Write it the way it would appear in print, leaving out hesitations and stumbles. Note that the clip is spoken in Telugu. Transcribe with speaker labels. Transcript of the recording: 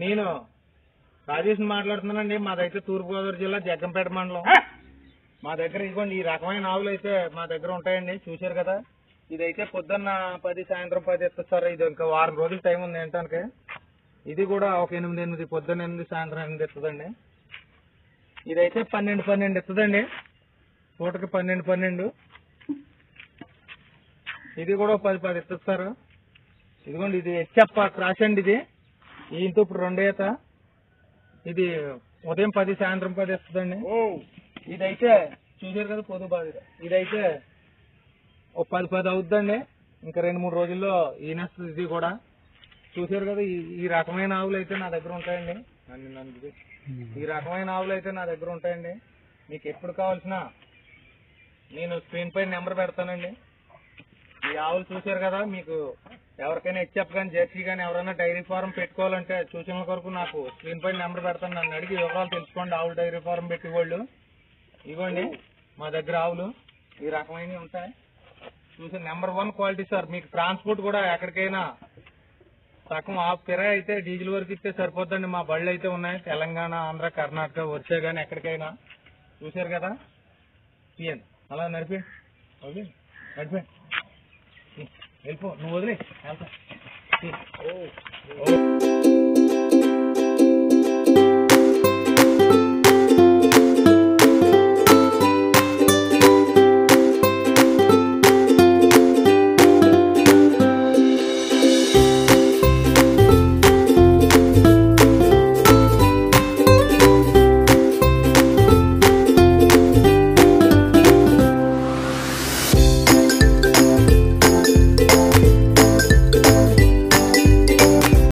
Speaker 1: నేను రాజేష్ మాట్లాడుతున్నానండి. మాదైతే తూర్పుగోదావరి జిల్లా జగ్గంపేట మండలం. మా దగ్గర ఇదిగోండి ఈ రకమైన ఆవులు అయితే మా దగ్గర ఉంటాయండి. చూశారు కదా, ఇదైతే పొద్దున్న 10 సాయంత్రం 10 ఇస్తుంది సార్. ఇది ఇంకా వారం రోజులు టైం ఉంది ఏంటానికి. ఇది కూడా ఒక 8 పొద్దున్న 8 సాయంత్రం 8 ఇస్తుందండి. ఇదైతే 12 ఇస్తుందండి. పూటకి 12. ఇది కూడా 10 ఇస్తుంది సార్. ఇదిగోండి ఇది హెచ్ఎఫ్ క్రాష్ అండి. ఇది ఈయంతో ఇప్పుడు 2 ఈత. ఇది ఉదయం 10 సాయంత్రం 10 ఇస్తుందండి. ఇదైతే చూసారు కదా పొద్దు బాధ. ఇదైతే ఒక 10 అవుద్దండి. ఇంకా 2-3 రోజుల్లో ఈనేస్తుంది. ఇది కూడా చూసారు కదా. ఈ రకమైన ఆవులు అయితే నా దగ్గర ఉంటాయండి. ఈ రకమైన ఆవులు అయితే నా దగ్గర ఉంటాయండి. మీకు ఎప్పుడు కావాల్సిన నేను స్క్రీన్ పైన నెంబర్ పెడతానండి. ఈ ఆవులు చూసారు కదా. మీకు ఎవరికైనా హెచ్ఎఫ్ కానీ జెర్సీ కానీ ఎవరైనా డైరీ ఫారం పెట్టుకోవాలంటే సూచనల కొరకు నాకు స్క్రీన్ పైన నెంబర్ పెడతాను. నన్ను అడిగి వివరాలు తెలుసుకోండి. ఆవులు డైరీ ఫారం పెట్టేవాళ్ళు ఇవ్వండి. మా దగ్గర ఆవులు ఈ రకమైనవి ఉంటాయి. చూసి నెంబర్ 1 క్వాలిటీ సార్. మీకు ట్రాన్స్పోర్ట్ కూడా ఎక్కడికైనా సగం ఆఫ్ కిరాయి అయితే డీజిల్ వరకు ఇస్తే సరిపోద్దండి. మా బళ్ళు అయితే ఉన్నాయి. తెలంగాణ, ఆంధ్ర, కర్ణాటక, వచ్చే కానీ ఎక్కడికైనా. చూసారు కదా. పిఎన్ అలా నడిపి వెళ్ళిపో. నువ్వు వదిలే వెళ్తా.